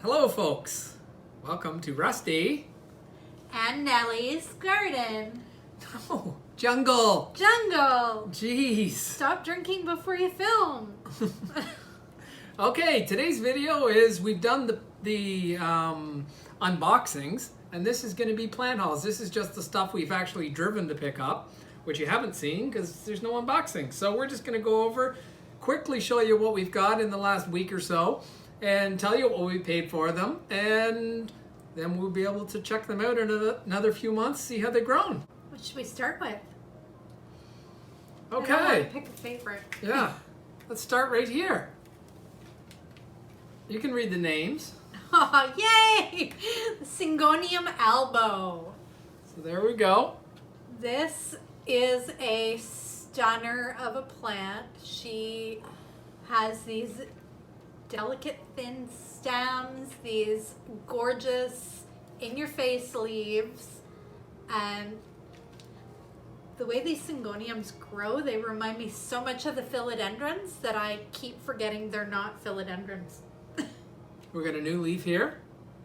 Hello folks, welcome to Rusty and Nellie's garden. Oh, jungle. Jeez. Stop drinking before you film. Okay, today's video is we've done the unboxings, and this is going to be plant hauls. This is just the stuff we've actually driven to pick up, which you haven't seen because there's no unboxing. So we're just going to go over, quickly show you what we've got in the last week or so, and tell you what we paid for them, and then we'll be able to check them out in another few months, see how they've grown. What should we start with? Okay. I don't want to pick a favorite. Yeah, let's start right here. You can read the names. Oh, yay! The Syngonium albo. So there we go. This is a stunner of a plant. She has these delicate thin stems, these gorgeous in-your-face leaves, and the way these Syngoniums grow, they remind me so much of the philodendrons that I keep forgetting they're not philodendrons. We got a new leaf here.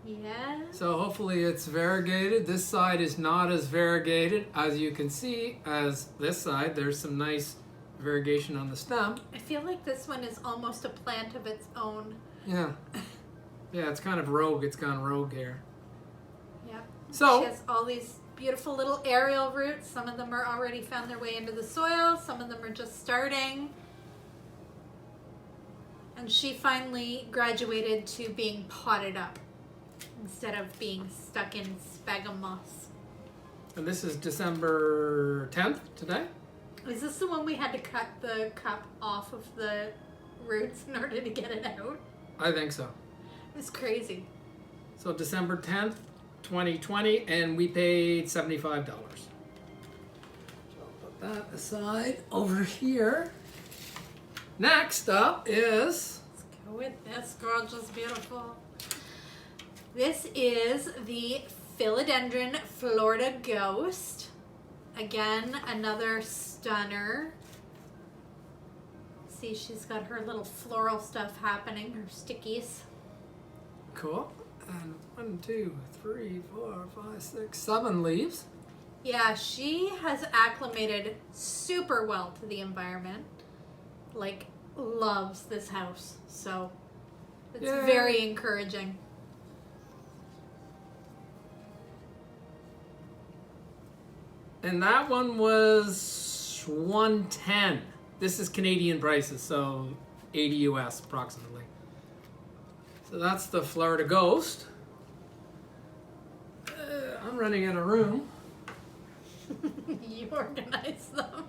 Yeah. So hopefully it's variegated. This side is not as variegated. As you can see, as this side, there's some nice variegation on the stem. I feel like this one is almost a plant of its own. Yeah. Yeah, it's kind of rogue. It's gone rogue here. Yeah. So she has all these beautiful little aerial roots. Some of them are already found their way into the soil. Some of them are just starting. And she finally graduated to being potted up instead of being stuck in sphagnum moss. And this is December 10th today. Is this the one we had to cut the cup off of the roots in order to get it out? I think so. It's crazy. So December 10th, 2020, and we paid $75. So I'll put that aside over here. Next up is... Let's go with this gorgeous, beautiful. This is the Philodendron Florida Ghost. Again, another stunner. See, she's got her little floral stuff happening, her stickies. Cool. And 1, 2, 3, 4, 5, 6, 7 leaves. Yeah, she has acclimated super well to the environment. Like, loves this house. So, it's very encouraging. And that one was $110. This is Canadian prices, so 80 US approximately. So that's the Florida Ghost. I'm running out of room. You organize them.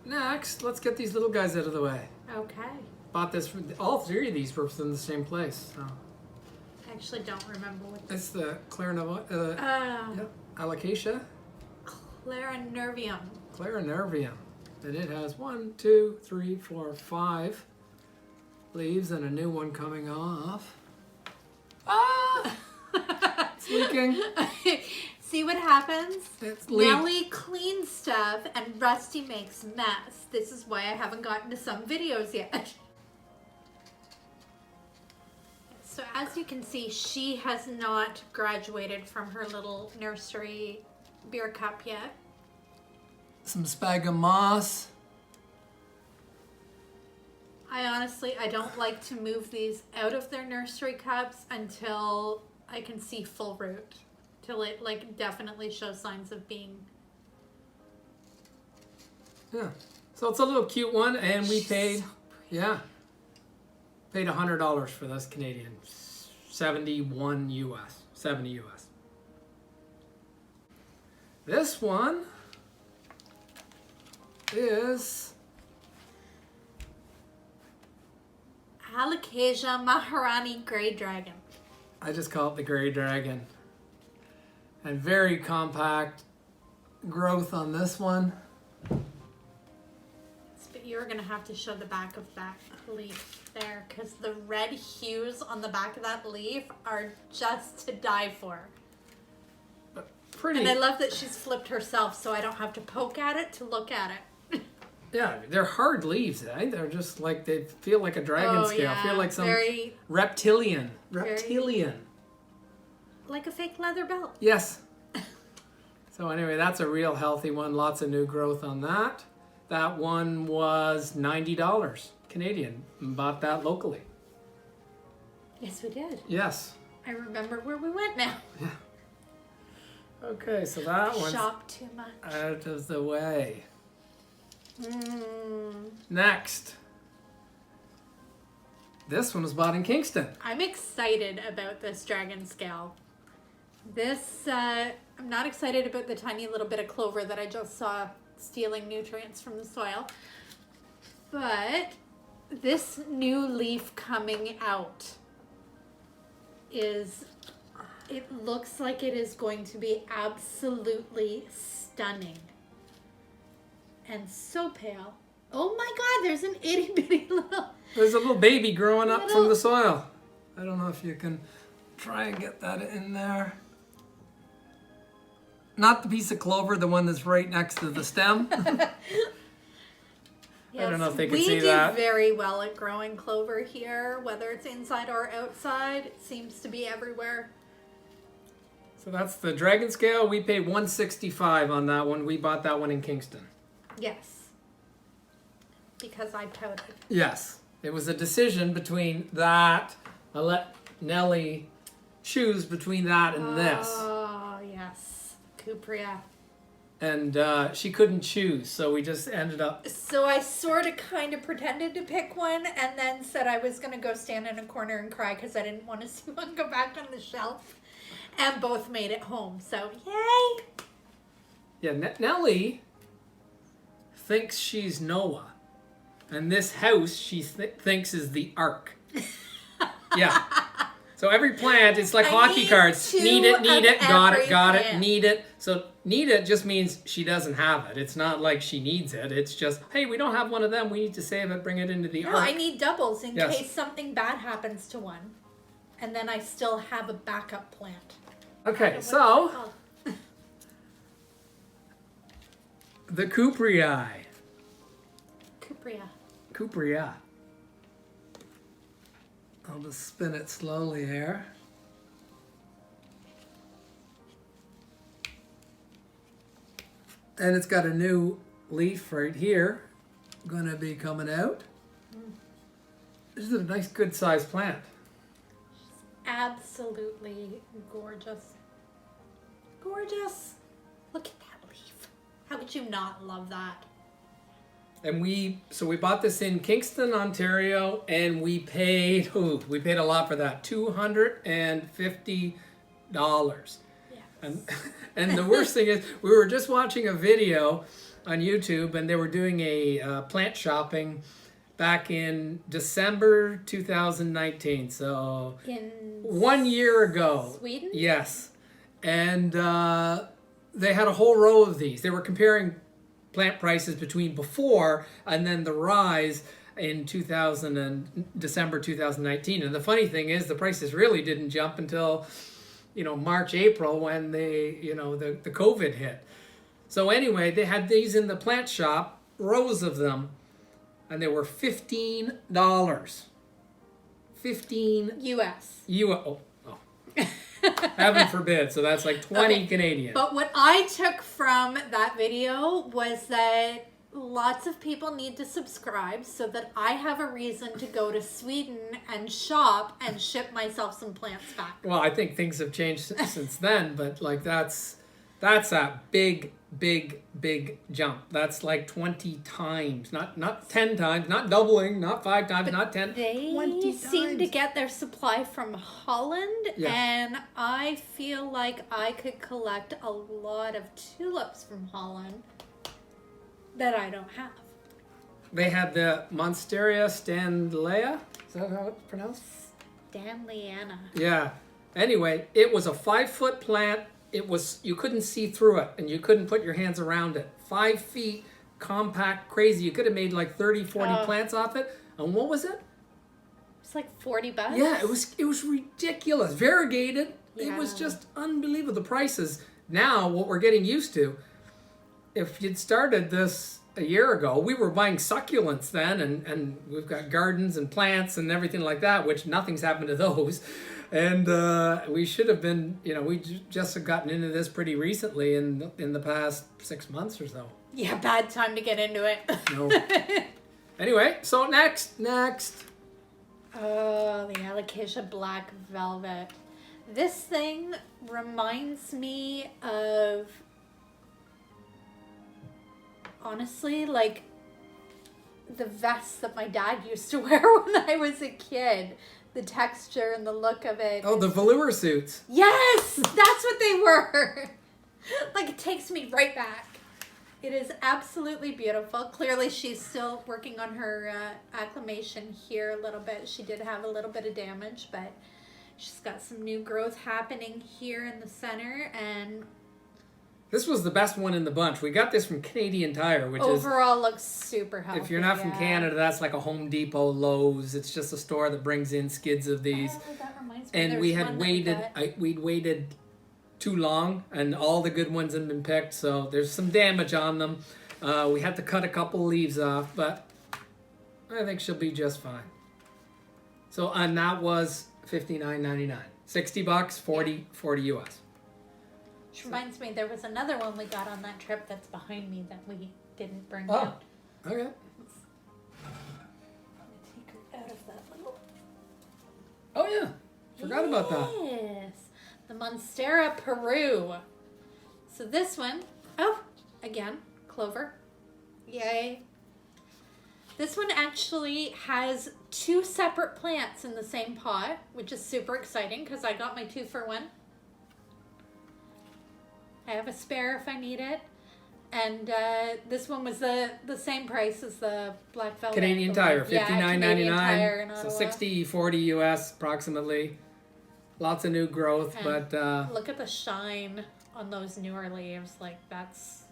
Next, let's get these little guys out of the way. Okay. Bought this, all 3 of these were from the same place. So. I actually don't remember what It's the clairnvoium, Alocasia clairnvoium. And it has 1, 2, 3, 4, 5 leaves and a new one coming off. Ah! It's leaking. See what happens? It's leaked. Nellie cleans stuff and Rusty makes mess. This is why I haven't gotten to some videos yet. So as you can see, she has not graduated from her little nursery beer cup yet. Some sphagnum moss. I don't like to move these out of their nursery cups until I can see full root. Till it like definitely shows signs of being. Yeah. So it's a little cute one, and we paid, paid $100 for this Canadian. 71 US. 70 US. This one is Alocasia Maharani Grey Dragon. I just call it the Grey Dragon. And very compact growth on this one. But you're going to have to show the back of that leaf there, because the red hues on the back of that leaf are just to die for. Pretty. And I love that she's flipped herself so I don't have to poke at it to look at it. Yeah, they're hard leaves, eh? They're just like, they feel like a dragon scale. Yeah. Feel like some Very, reptilian. very- like a fake leather belt. Yes. So anyway, that's a real healthy one. Lots of new growth on that. That one was $90 Canadian. Bought that locally. Yes, we did. Yes. I remember where we went now. Yeah. Okay, so that one's Shop too much. out of the way. Mm. Next. This one was bought in Kingston. I'm excited about this dragon scale. This, I'm not excited about the tiny little bit of clover that I just saw stealing nutrients from the soil. But this new leaf coming out it looks like it is going to be absolutely stunning. And so pale. Oh my God, there's an itty bitty little... There's a little baby growing up from the soil. I don't know if you can try and get that in there. Not the piece of clover, the one that's right next to the stem. Yes, I don't know if they can see we that. do very well at growing clover here, whether it's inside or outside. It seems to be everywhere. So that's the dragon scale. We paid $165 on that one. We bought that one in Kingston. Yes. Because I pouted. Yes. It was a decision between that. I let Nellie choose between that and this. Oh, yes. Cupria. And she couldn't choose, so we just ended up... So I sort of kind of pretended to pick one and then said I was going to go stand in a corner and cry because I didn't want to see one go back on the shelf. And both made it home. So, yay! Yeah, Nellie thinks she's Noah. And this house she thinks is the Ark. Yeah. So every plant, it's like I hockey need cards. two Need it, of got every it, plant. need it. So need it just means she doesn't have it. It's not like she needs it. It's just, hey, we don't have one of them. We need to save it, bring it into the No, Ark. I need doubles in Yes. case something bad happens to one. And then I still have a backup plant. Okay, What so is it called? the cupria. Cupria. Cupria. I'll just spin it slowly here. And it's got a new leaf right here. Gonna be coming out. This is a nice good sized plant. Absolutely gorgeous. Gorgeous. Look at that leaf. How could you not love that? And we bought this in Kingston, Ontario, and we paid a lot for that. $250. Yes. And the worst thing is, we were just watching a video on YouTube, and they were doing a plant shopping back in December 2019. So In 1 year ago. Sweden? Yes. And they had a whole row of these. They were comparing plant prices between before and then the rise in December 2019. And the funny thing is, the prices really didn't jump until, March, April, when the COVID hit. So anyway, they had these in the plant shop, rows of them, and they were $15. 15 US. Oh. Heaven forbid. So that's like 20 Okay. Canadian. But what I took from that video was that lots of people need to subscribe so that I have a reason to go to Sweden and shop and ship myself some plants back. Well, I think things have changed since then, but like that's a big jump. That's like 20 times, not 10 times, not doubling, not 5 times, not 10. They 20 seem to times. get their supply from Holland, Yeah. and I feel like I could collect a lot of tulips from Holland that I don't have. They had the Monstera standlea. Is that how it's pronounced? Stanleyana. Yeah. Anyway, it was a 5-foot plant. You couldn't see through it, and you couldn't put your hands around it. 5 feet, compact, crazy. You could have made like 30, 40 plants off it. And what was it? It's like $40. Yeah, it was ridiculous. Variegated. It was Yeah. just unbelievable. The prices now, what we're getting used to, if you'd started this a year ago, we were buying succulents then, and we've got gardens and plants and everything like that, which nothing's happened to those. And we should have been, we just have gotten into this pretty recently in the past 6 months or so. Yeah, bad time to get into it. No. Anyway, so next. Oh, the Alocasia Black Velvet. This thing reminds me of, honestly, like the vests that my dad used to wear when I was a kid. The texture and the look of it. Oh, the velour suits. Yes, that's what they were. Like, it takes me right back. It is absolutely beautiful. Clearly, she's still working on her acclimation here a little bit. She did have a little bit of damage, but she's got some new growth happening here in the center. And this was the best one in the bunch. We got this from Canadian Tire, which overall looks super healthy. If you're not from Canada, that's like a Home Depot, Lowe's. It's just a store that brings in skids of these. Oh, that reminds me. And we had we'd waited too long, and all the good ones had been picked, so there's some damage on them. We had to cut a couple leaves off, but I think she'll be just fine. So, and that was $59.99. $60, 40 US. Which reminds me, there was another one we got on that trip that's behind me that we didn't bring Oh, out. okay. Let me take her out of that little... Oh, yeah. Forgot about that. Yes. The Monstera, Peru. So this one, again, clover. Yay. This one actually has 2 separate plants in the same pot, which is super exciting because I got my 2-for-1. I have a spare if I need it. And this one was the same price as the Black Velvet. Canadian Tire, $59.99. So 60, 40 US approximately. Lots of new growth, and but... look at the shine on those newer leaves. Like, that's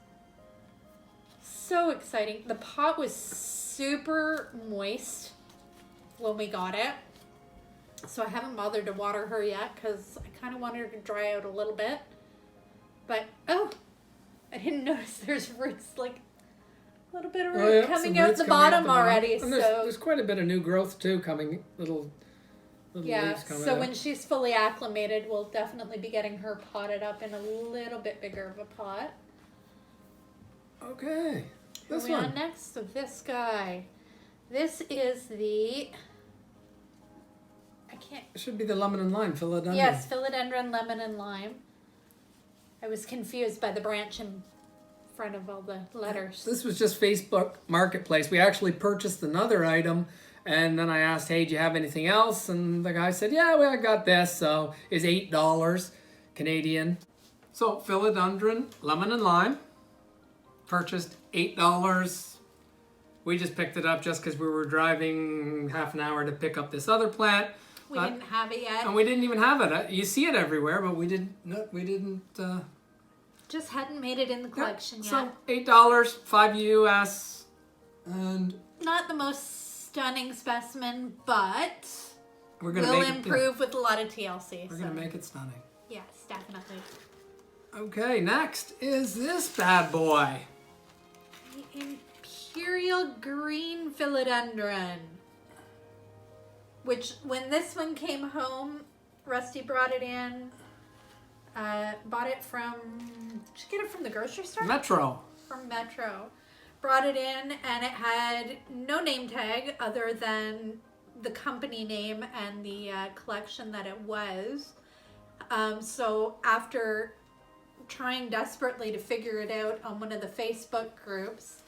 so exciting. The pot was super moist when we got it. So I haven't bothered to water her yet because I kind of want her to dry out a little bit. But, I didn't notice there's roots, like a little bit of root coming out the bottom already. And there's quite a bit of new growth too coming, little leaves coming so out. when she's fully acclimated, we'll definitely be getting her potted up in a little bit bigger of a pot. Okay, this Who are we one. on next? So this guy. This is the... It should be the lemon and lime, philodendron. Yes, philodendron, lemon, and lime. I was confused by the branch in front of all the letters. This was just Facebook Marketplace. We actually purchased another item, and then I asked, hey, do you have anything else? And the guy said, yeah, well, I got this. So it's $8 Canadian. So philodendron, lemon and lime, purchased $8. We just picked it up just because we were driving half an hour to pick up this other plant. We didn't have it yet. And we didn't even have it. You see it everywhere, but we didn't. Just hadn't made it in the collection yet. So $8, 5 US, and not the most stunning specimen, but we're gonna will make improve with a lot of TLC. We're gonna make it stunning. Yes, definitely. Okay, next is this bad boy. The Imperial Green Philodendron. Which, when this one came home, Rusty brought it in. Bought it from... Did you get it from the grocery store? Metro. From Metro. Brought it in, and it had no name tag other than the company name and the collection that it was. So after trying desperately to figure it out on one of the Facebook groups,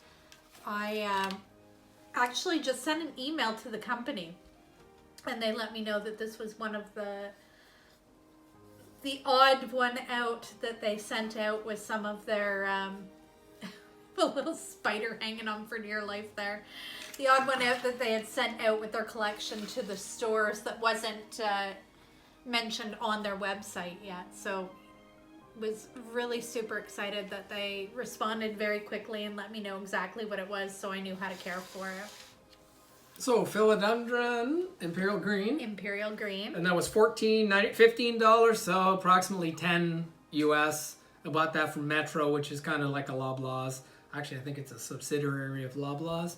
I actually just sent an email to the company. And they let me know that this was one of the odd one out that they sent out with some of their, the little spider hanging on for dear life there. The odd one out that they had sent out with their collection to the stores that wasn't mentioned on their website yet. So was really super excited that they responded very quickly and let me know exactly what it was so I knew how to care for it. So philodendron, imperial green. Imperial green. And that was $15, so approximately 10 US. I bought that from Metro, which is kind of like a Loblaws. Actually, I think it's a subsidiary of Loblaws.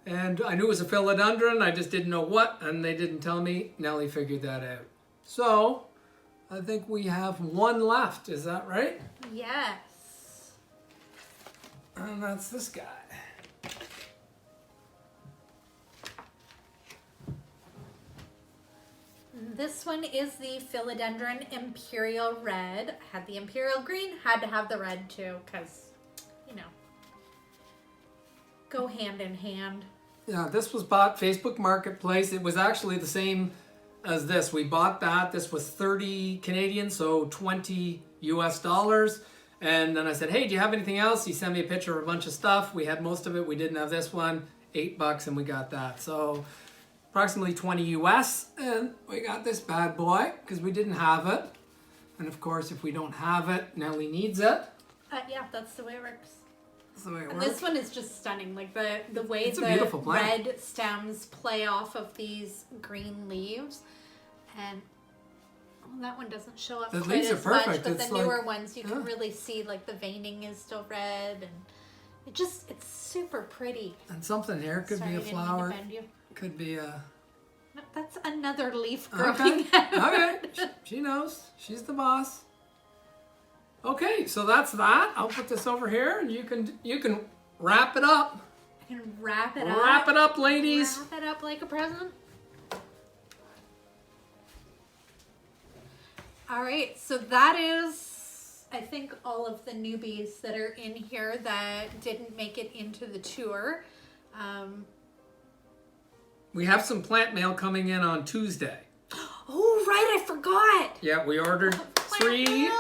And I knew it was a philodendron. I just didn't know what, and they didn't tell me. Nellie figured that out. So, I think we have one left. Is that right? Yes. And that's this guy. This one is the philodendron imperial red. I had the imperial green, had to have the red too, because, you know, go hand in hand. Yeah, this was bought Facebook Marketplace. It was actually the same as this. We bought that. This was 30 Canadian, so 20 US dollars. And then I said, hey, do you have anything else? He sent me a picture of a bunch of stuff. We had most of it. We didn't have this one. $8 and we got that. So approximately 20 US. And we got this bad boy because we didn't have it. And of course, if we don't have it, Nellie needs it. Yeah, that's the way it works. That's the way it And works. this one is just stunning. Like the way It's a the beautiful plant. red stems play off of these green leaves. And well, that one doesn't show up The quite leaves are as much, perfect. but It's the newer like- ones you can really see like the veining is still red, and it's super pretty. And something here could Sorry, be a I didn't mean to flower. bend you. Could be a... No, that's another leaf growing Okay, out. okay. She knows. She's the boss. Okay, so that's that. I'll put this over here, and you can wrap it up. I can wrap it up. Wrap it up, ladies. Wrap it up like a present. All right, so that is, I think, all of the newbies that are in here that didn't make it into the tour. We have some plant mail coming in on Tuesday. Oh, right, I forgot. Yeah, we ordered three mail.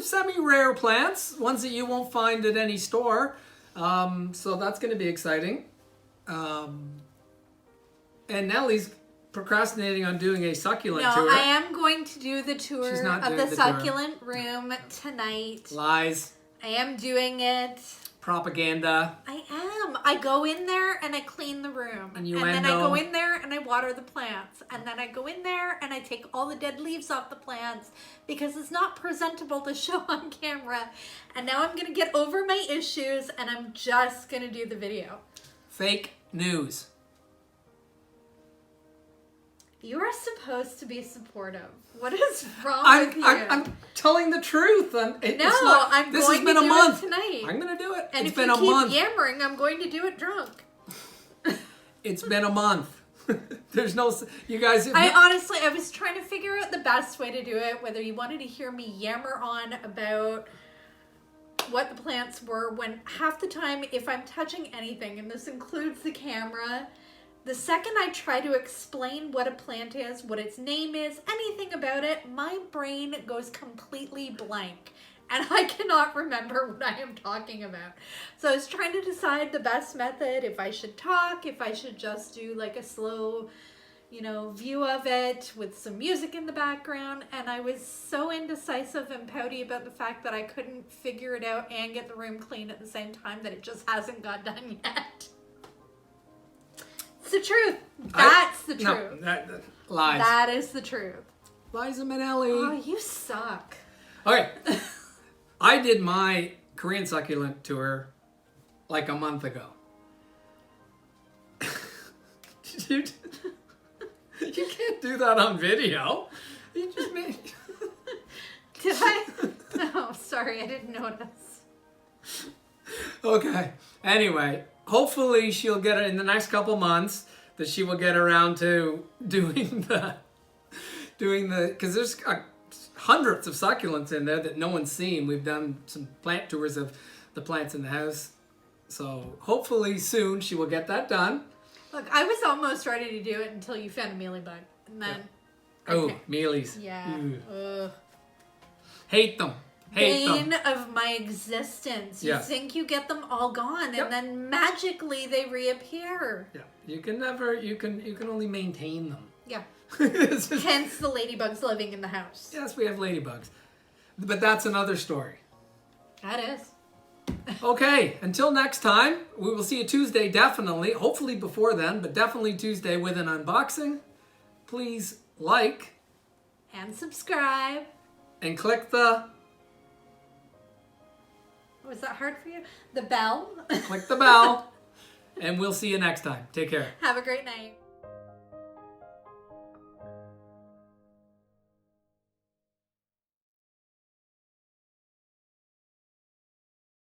semi-rare plants, ones that you won't find at any store. So that's going to be exciting. And Nellie's procrastinating on doing a succulent No, tour. I am going to do the tour She's not of doing the the tour. succulent room tonight. Lies. I am doing it. Propaganda. I am. I go in there and I clean the room. And then I Innuendo. go in there and I water the plants. And then I go in there and I take all the dead leaves off the plants because it's not presentable to show on camera. And now I'm going to get over my issues and I'm just going to do the video. Fake news. You are supposed to be supportive. What is wrong with you? I'm telling the truth. This I'm has going been to a do month. it tonight. I'm going to do it. And It's if been you a keep month. yammering, I'm going to do it drunk. It's been a month. There's no... You guys... I was trying to figure out the best way to do it, whether you wanted to hear me yammer on about what the plants were, when half the time, if I'm touching anything, and this includes the camera, the second I try to explain what a plant is, what its name is, anything about it, my brain goes completely blank. And I cannot remember what I am talking about. So I was trying to decide the best method, if I should talk, if I should just do like a slow, view of it with some music in the background. And I was so indecisive and pouty about the fact that I couldn't figure it out and get the room clean at the same time that it just hasn't got done yet. It's the truth. That's the truth. No, lies. That is the truth. Liza Minnelli. Oh, you suck. Okay. I did my Korean succulent tour like a month ago. You can't do that on video. You just made... Did I? No, sorry, I didn't notice. Okay. Anyway, hopefully she'll get it in the next couple months, that she will get around to doing the, because there's hundreds of succulents in there that no one's seen. We've done some plant tours of the plants in the house. So hopefully soon she will get that done. Look, I was almost ready to do it until you found a mealybug. And then... Yeah. Oh, Okay. mealies. Yeah. Ugh. Hate them. Hate Bane them. of my existence. You Yeah. think you get them all gone, Yep. and then magically they reappear. Yeah. You can only maintain them. Yeah. It's just- Hence the ladybugs living in the house. yes, we have ladybugs. But that's another story. That is. Okay, until next time, we will see you Tuesday, definitely. Hopefully before then, but definitely Tuesday with an unboxing. Please like And subscribe. and click the... Was that hard for you? The bell. Click the bell, and we'll see you next time. Take care. Have a great night.